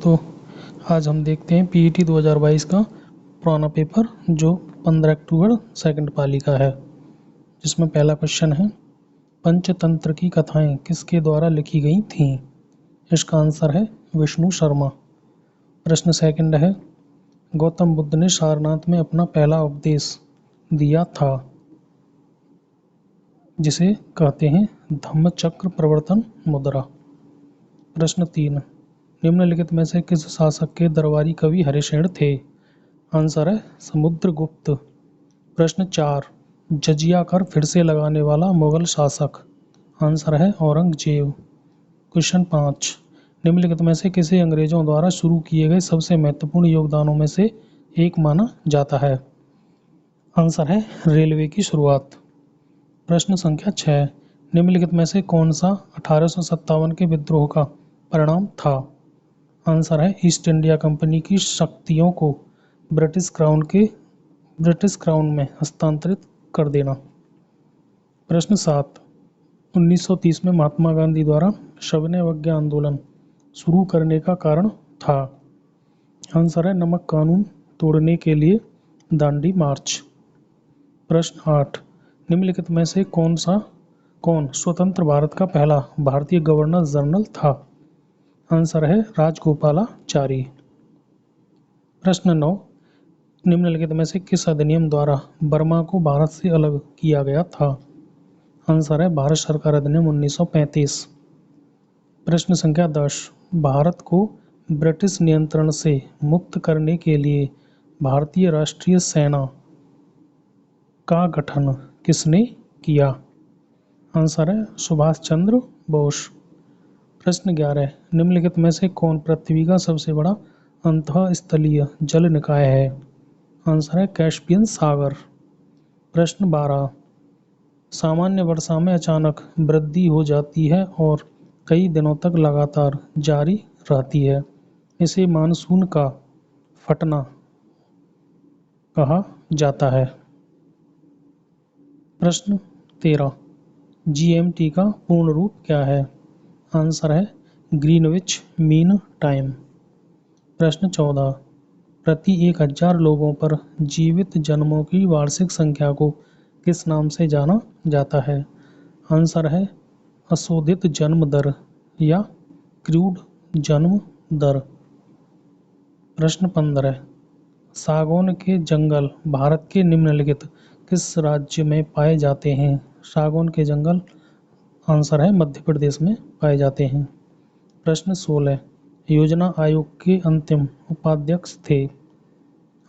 दोस्तों, आज हम देखते हैं पीईटी 2022 का पुराना पेपर जो 15 अक्टूबर सेकंड पाली का है, जिसमें पहला क्वेश्चन है पंचतंत्र की कथाएं किसके द्वारा लिखी गई थीं। इसका आंसर है विष्णु शर्मा। प्रश्न सेकंड है गौतम बुद्ध ने सारनाथ में अपना पहला उपदेश दिया था, जिसे कहते हैं धम्मचक्र प्रवर्तन मुद्रा। प्रश्न 3 निम्नलिखित में से किस शासक के दरबारी कवि हरिशेन थे। आंसर है समुद्रगुप्त। प्रश्न 4 जजिया कर फिर से लगाने वाला मुगल शासक। आंसर है औरंगजेब। क्वेश्चन 5 निम्नलिखित में से किसे अंग्रेजों द्वारा शुरू किए गए सबसे महत्वपूर्ण योगदानों में से एक माना जाता है। आंसर है रेलवे की शुरुआत। प्रश्न संख्या 6 निम्नलिखित में से कौन सा 1857 के विद्रोह का परिणाम था। आंसर है ईस्ट इंडिया कंपनी की शक्तियों को ब्रिटिश क्राउन में हस्तांतरित कर देना। प्रश्न 7 1930 में महात्मा गांधी द्वारा सविनय अवज्ञा आंदोलन शुरू करने का कारण था। आंसर है नमक कानून तोड़ने के लिए दांडी मार्च। प्रश्न 8 निम्नलिखित में से कौन स्वतंत्र भारत का पहला भारतीय गवर्नर जनरल था। आंसर है राजगोपालाचारी। प्रश्न 9 निम्नलिखित में से किस अधिनियम द्वारा बर्मा को भारत से अलग किया गया था। आंसर है भारत सरकार अधिनियम 1935। प्रश्न संख्या 10 भारत को ब्रिटिश नियंत्रण से मुक्त करने के लिए भारतीय राष्ट्रीय सेना का गठन किसने किया। आंसर है सुभाष चंद्र बोस। प्रश्न 11 निम्नलिखित में से कौन पृथ्वी का सबसे बड़ा अंतःस्थलीय जल निकाय है। आंसर है कैस्पियन सागर। प्रश्न 12 सामान्य वर्षा में अचानक वृद्धि हो जाती है और कई दिनों तक लगातार जारी रहती है, इसे मानसून का फटना कहा जाता है। प्रश्न 13 जीएमटी का पूर्ण रूप क्या है। आंसर है ग्रीनविच मीन टाइम। प्रश्न 14 प्रति 1000 लोगों पर जीवित जन्मों की वार्षिक संख्या को किस नाम से जाना जाता है। आंसर है अशोधित जन्म दर या क्रूड जन्म दर। प्रश्न 15 सागौन के जंगल भारत के निम्नलिखित किस राज्य में पाए जाते हैं। सागौन के जंगल आंसर है मध्य प्रदेश में पाए जाते हैं। प्रश्न 16 योजना आयोग के अंतिम उपाध्यक्ष थे।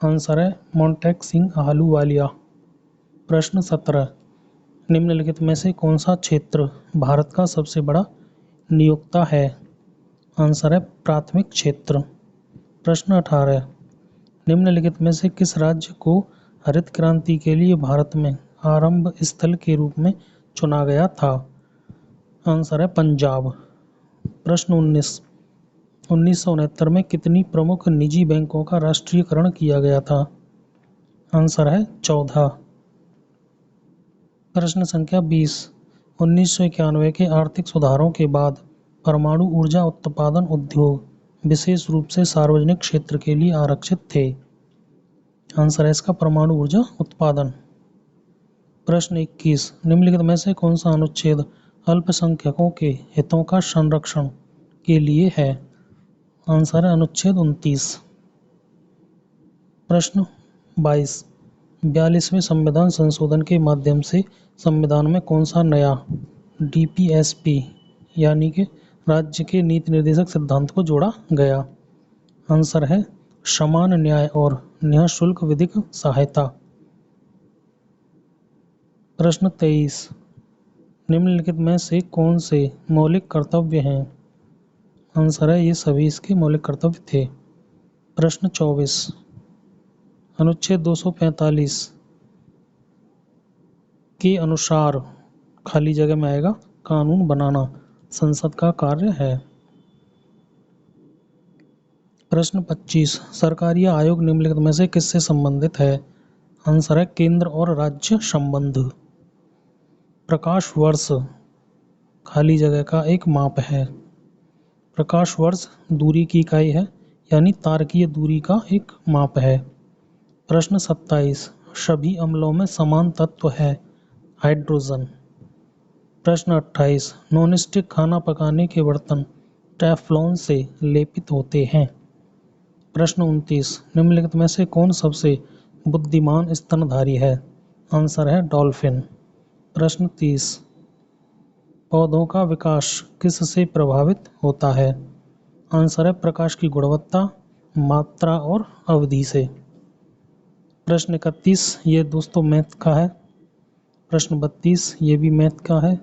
आंसर है मोंटेक सिंह आहलूवालिया। प्रश्न 17 निम्नलिखित में से कौन सा क्षेत्र भारत का सबसे बड़ा नियोक्ता है। आंसर है प्राथमिक क्षेत्र। प्रश्न 18 निम्नलिखित में से किस राज्य को हरित क्रांति के लिए भारत में आरंभ स्थल के रूप में चुना गया था। आंसर है पंजाब। प्रश्न 19 1969 में कितनी प्रमुख निजी बैंकों का राष्ट्रीयकरण किया गया था। आंसर है 14। प्रश्न संख्या 20 1991 के आर्थिक सुधारों के बाद परमाणु ऊर्जा उत्पादन उद्योग विशेष रूप से सार्वजनिक क्षेत्र के लिए आरक्षित थे। आंसर है इसका परमाणु ऊर्जा उत्पादन। प्रश्न 21 निम्नलिखित में से कौन सा अनुच्छेद अल्पसंख्यकों के हितों का संरक्षण के लिए है। आंसर है अनुच्छेद 29। प्रश्न 22 42वें संविधान संशोधन के माध्यम से संविधान में कौन सा नया डीपीएसपी यानी कि राज्य के नीति निर्देशक सिद्धांत को जोड़ा गया। आंसर है समान न्याय और निःशुल्क विधिक सहायता। प्रश्न 23 निम्नलिखित में से कौन से मौलिक कर्तव्य हैं। आंसर है ये सभी इसके मौलिक कर्तव्य थे। प्रश्न 24 अनुच्छेद 245 के अनुसार खाली जगह में आएगा कानून बनाना संसद का कार्य है। प्रश्न 25 सरकारी आयोग निम्नलिखित में से किससे संबंधित है। आंसर है केंद्र और राज्य संबंध। प्रकाश वर्ष खाली जगह का एक माप है। प्रकाश वर्ष दूरी की इकाई है यानी तारकीय दूरी का एक माप है। प्रश्न 27, सभी अम्लों में समान तत्व है हाइड्रोजन। प्रश्न 28, नॉनस्टिक खाना पकाने के बर्तन टेफ्लॉन से लेपित होते हैं। प्रश्न 29, निम्नलिखित में से कौन सबसे बुद्धिमान स्तनधारी है? आंसर है डॉल्फिन। प्रश्न 30, पौधों का विकास किससे प्रभावित होता है? आंसर है प्रकाश की गुणवत्ता, मात्रा और अवधि से। प्रश्न 31, ये दोस्तों मैथ का है। प्रश्न 32, ये भी मैथ का है।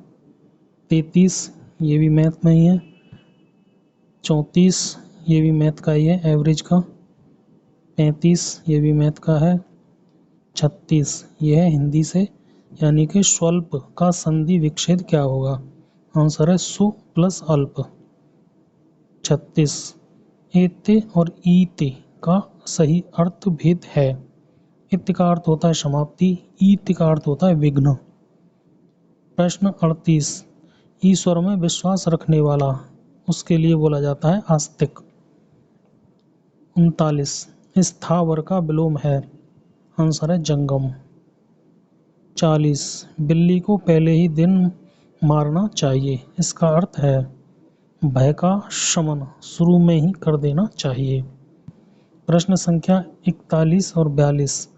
33, ये भी मैथ में ही है। 34, ये भी मैथ का ही है, एवरेज का। 35, ये भी मैथ का है। 36, ये है हिंदी से, यानी कि स्वल्प का संधि विच्छेद क्या होगा? आंसर है सु प्लस अल्प। 36, एते और ईते का सही अर्थ भेद है। इत का अर्थ होता है समाप्ति, ईत का अर्थ होता है विघ्न। प्रश्न 38, ईश्वर में विश्वास रखने वाला उसके लिए बोला जाता है आस्तिक। 39, स्थावर का विलोम है। आंसर है जंगम। 40, बिल्ली को पहले ही दिन मारना चाहिए, इसका अर्थ है भय का शमन शुरू में ही कर देना चाहिए। प्रश्न संख्या 41 और 42,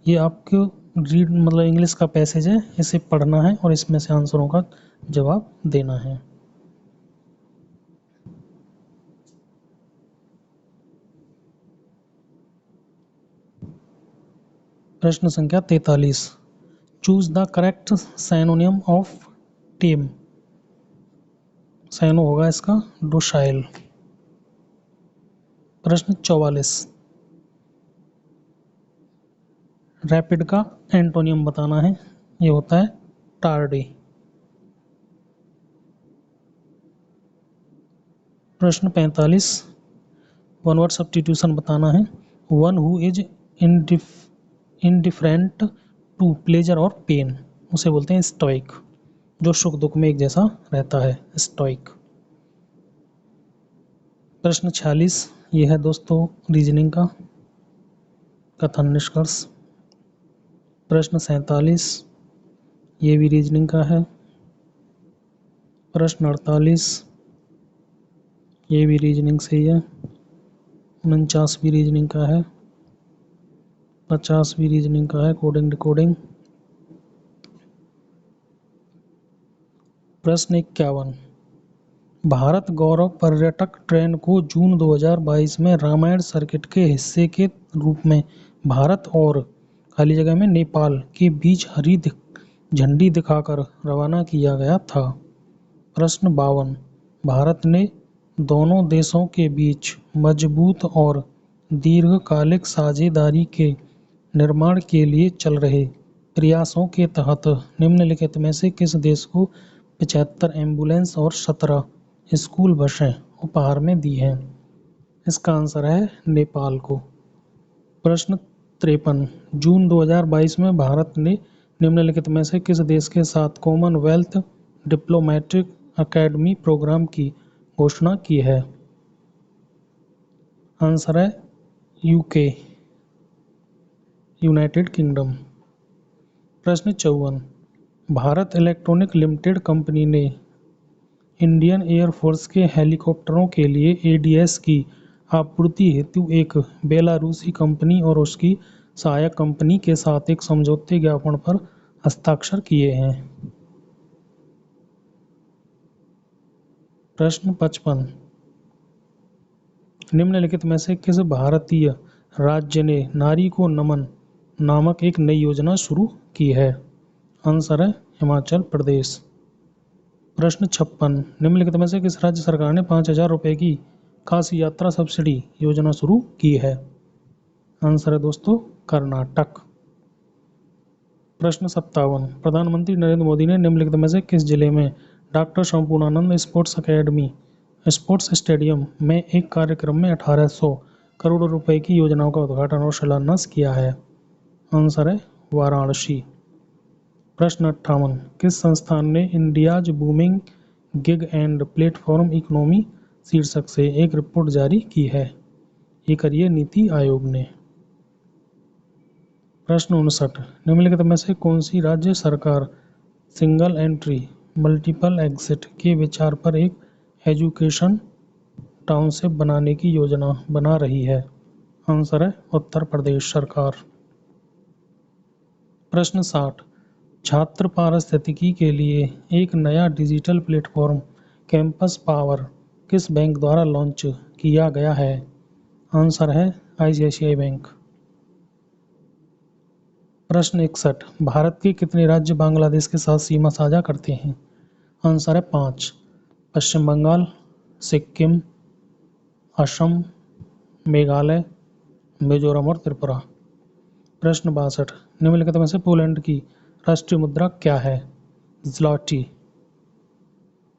ये आपको रीड मतलब इंग्लिश का पैसेज है, इसे पढ़ना है और इसमें से आंसरों का जवाब देना है। प्रश्न संख्या 43, choose the correct synonym of tame. साइनो होगा इसका डोसाइल। प्रश्न 44, रैपिड का एंटोनियम बताना है, ये होता है टार्डी। प्रश्न 45, वन वर्ड सब्स्टिट्यूशन बताना है। One who is indifferent to pleasure और पेन, उसे बोलते हैं स्टोइक। जो सुख दुख में एक जैसा रहता है, स्टोइक। प्रश्न 46, ये है दोस्तों रीजनिंग का कथन निष्कर्ष। प्रश्न 47, ये भी रीजनिंग का है। प्रश्न 48, ये भी रीजनिंग से ही है। 49 भी रीजनिंग का है। 50 भी रीजनिंग का है, कोडिंग डिकोडिंग। प्रश्न 51, भारत गौरव पर्यटक ट्रेन को जून 2022 में रामायण सर्किट के हिस्से के रूप में भारत और खाली जगह में नेपाल के बीच हरी झंडी दिखाकर रवाना किया गया था। प्रश्न 52, भारत ने दोनों देशों के बीच मजबूत और दीर्घकालिक साझेदारी के निर्माण के लिए चल रहे प्रयासों के तहत निम्नलिखित में से किस देश को 75 एम्बुलेंस और 17 स्कूल बसें उपहार में दी हैं? इसका आंसर है नेपाल को। प्रश्न 53, जून 2022 में भारत ने निम्नलिखित में से किस देश के साथ कॉमनवेल्थ डिप्लोमेटिक अकेडमी प्रोग्राम की घोषणा की है? आंसर है यूके, यूनाइटेड किंगडम। प्रश्न 54, भारत इलेक्ट्रॉनिक लिमिटेड कंपनी ने इंडियन एयरफोर्स के हेलीकॉप्टरों के लिए एडीएस की आपूर्ति हेतु एक बेलारूसी कंपनी और उसकी सहायक कंपनी के साथ एक समझौते ज्ञापन पर हस्ताक्षर किए हैं। प्रश्न 55, निम्नलिखित में से किस भारतीय राज्य ने नारी को नमन नामक एक नई योजना शुरू की है? आंसर है हिमाचल प्रदेश। प्रश्न 56, निम्नलिखित में से किस राज्य सरकार ने 5,000 रुपये की काशी यात्रा सब्सिडी योजना शुरू की है? आंसर है दोस्तों कर्नाटक। प्रश्न 57, प्रधानमंत्री नरेंद्र मोदी ने निम्नलिखित में से किस जिले में doctor Sampurnanand sports academy sports stadium में एक कार्यक्रम में 1800 करोड़ रुपए की योजनाओं का उद्घाटन और शिलान्यास किया है? आंसर है वाराणसी। प्रश्न 58, किस संस्थान ने India's booming gig and platform economy शीर्षक से एक रिपोर्ट जारी की है? ये करिए नीति आयोग ने। प्रश्न 59, निम्नलिखित में से कौन सी राज्य सरकार सिंगल एंट्री मल्टीपल एग्जिट के विचार पर एक एजुकेशन टाउनशिप बनाने की योजना बना रही है? आंसर है उत्तर प्रदेश सरकार। प्रश्न 60, छात्र पारिस्थितिकी के लिए एक नया डिजिटल प्लेटफॉर्म कैंपस पावर किस बैंक द्वारा लॉन्च किया गया है? आंसर है आईसीआईसीआई बैंक। प्रश्न 61, भारत के कितने राज्य बांग्लादेश के साथ सीमा साझा करते हैं? आंसर है 5, पश्चिम बंगाल, सिक्किम, असम, मेघालय, मिजोरम और त्रिपुरा। प्रश्न 62, निम्नलिखित में से पोलैंड की राष्ट्रीय मुद्रा क्या है? ज़्लॉटी।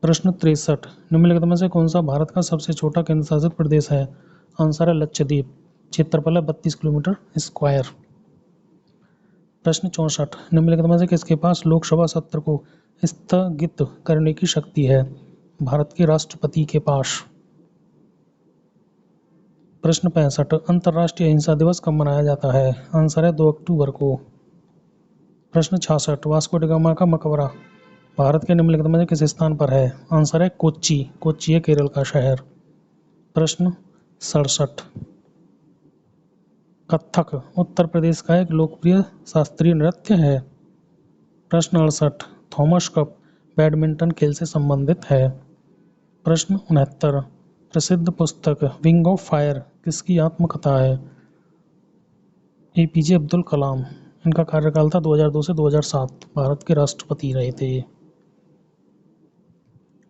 प्रश्न 63, निम्नलिखित में से कौन सा भारत का सबसे छोटा केंद्र शासित प्रदेश है? आंसर है लक्षद्वीप, क्षेत्रफल है 32 किलोमीटर स्क्वायर। प्रश्न 64, निम्नलिखित में से किसके पास लोकसभा सत्र को स्थगित करने की शक्ति है? भारत के राष्ट्रपति के पास। प्रश्न 65, अंतर्राष्ट्रीय अहिंसा दिवस कब मनाया जाता है? आंसर है 2 अक्टूबर को। प्रश्न 66, वास्को डी गामा का मकबरा भारत के निम्नलिखित में से किस स्थान पर है? आंसर है कोच्चि, कोच्चि है केरल का शहर। प्रश्न 67, कथक उत्तर प्रदेश का एक लोकप्रिय शास्त्रीय नृत्य है। प्रश्न 68, थॉमस कप बैडमिंटन खेल से संबंधित है। प्रश्न 69, प्रसिद्ध पुस्तक विंग ऑफ फायर किसकी आत्मकथा है? एपीजे अब्दुल कलाम। इनका कार्यकाल था 2002 से 2007, भारत के राष्ट्रपति रहे थे।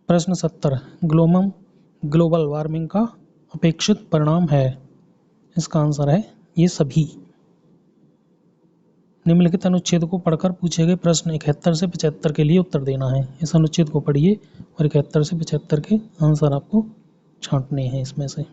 प्रश्न 70, ग्लोबल वार्मिंग का अपेक्षित परिणाम है? इसका आंसर है ये सभी। निम्नलिखित अनुच्छेद को पढ़कर पूछे गए प्रश्न 71 से 75 के लिए उत्तर देना है। इस अनुच्छेद को पढ़िए और 71 से 75 के आंसर आपको छांटने हैं इसमें से।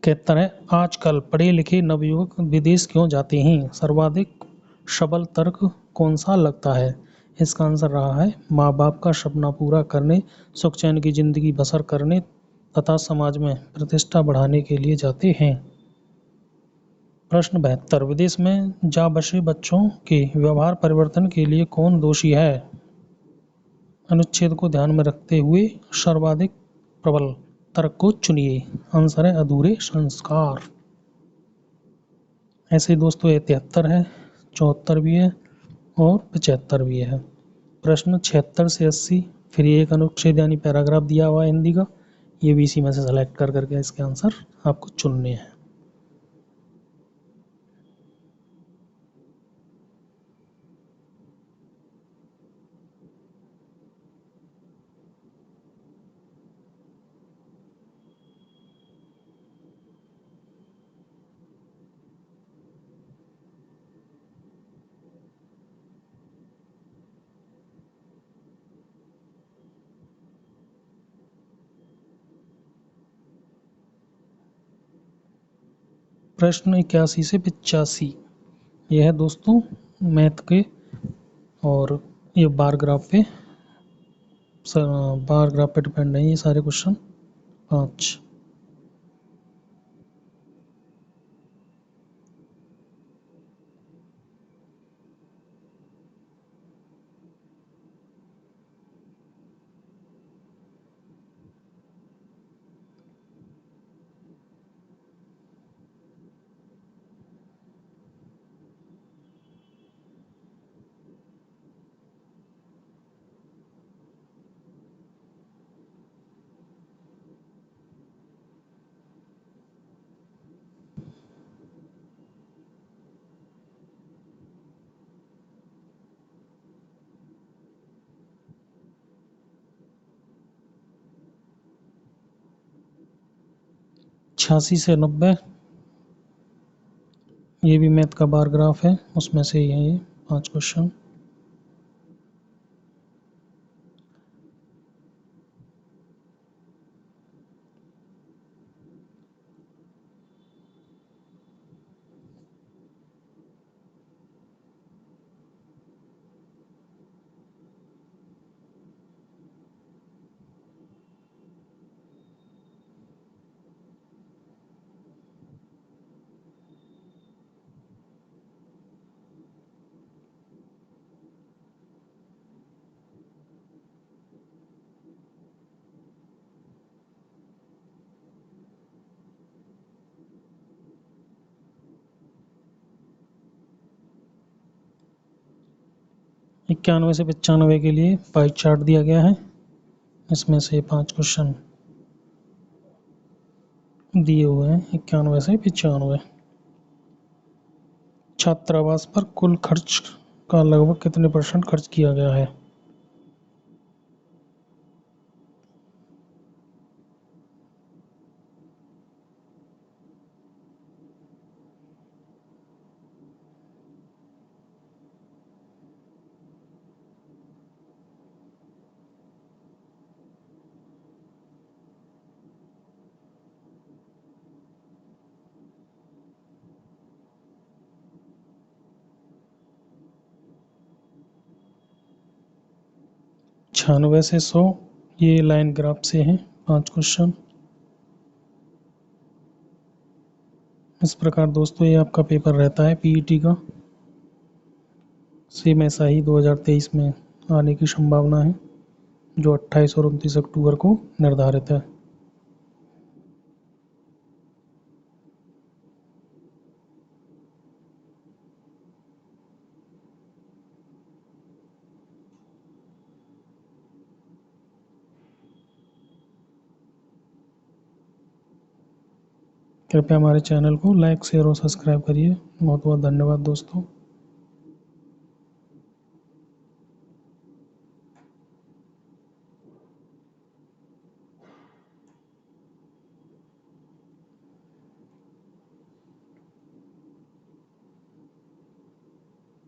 कहता है, आजकल पढ़े लिखे नवयुवक विदेश क्यों जाते हैं? सर्वाधिक सबल तर्क कौन सा लगता है? इसका आंसर रहा है माँ बाप का सपना पूरा करने, सुख चैन की जिंदगी बसर करने तथा समाज में प्रतिष्ठा बढ़ाने के लिए जाते हैं। प्रश्न 72, विदेश में जा बसे बच्चों के व्यवहार परिवर्तन के लिए कौन दोषी है? अनुच्छेद को ध्यान में रखते हुए सर्वाधिक प्रबल तर्क को चुनिए। आंसर है अधूरे संस्कार। ऐसे ही दोस्तों ये 73 है, 74 भी है और 75 भी है। प्रश्न 76 से 80, फिर ये एक अनुच्छेद यानी पैराग्राफ दिया हुआ है हिंदी का, ये भी इसी में से सेलेक्ट कर करके इसके आंसर आपको चुनने हैं। प्रश्न 81 से 85, यह है दोस्तों मैथ के, और ये बार ग्राफ पे डिपेंड है ये सारे क्वेश्चन 5। छियासी से 90, ये भी मैथ का बार ग्राफ है, उसमें से ये 5 क्वेश्चन। 91 से 95 के लिए पाई चार्ट दिया गया है। इसमें से 5 क्वेश्चन दिए हुए हैं 91 से 95। छात्रावास पर कुल खर्च का लगभग कितने % खर्च किया गया है? छियानवे से 100 ये लाइन ग्राफ से हैं 5 क्वेश्चन। इस प्रकार दोस्तों ये आपका पेपर रहता है पीईटी का। सेम ऐसा ही 2023 में आने की संभावना है, जो 28 और 29 अक्टूबर को निर्धारित है। कृपया हमारे चैनल को लाइक, शेयर और सब्सक्राइब करिए। बहुत बहुत धन्यवाद दोस्तों।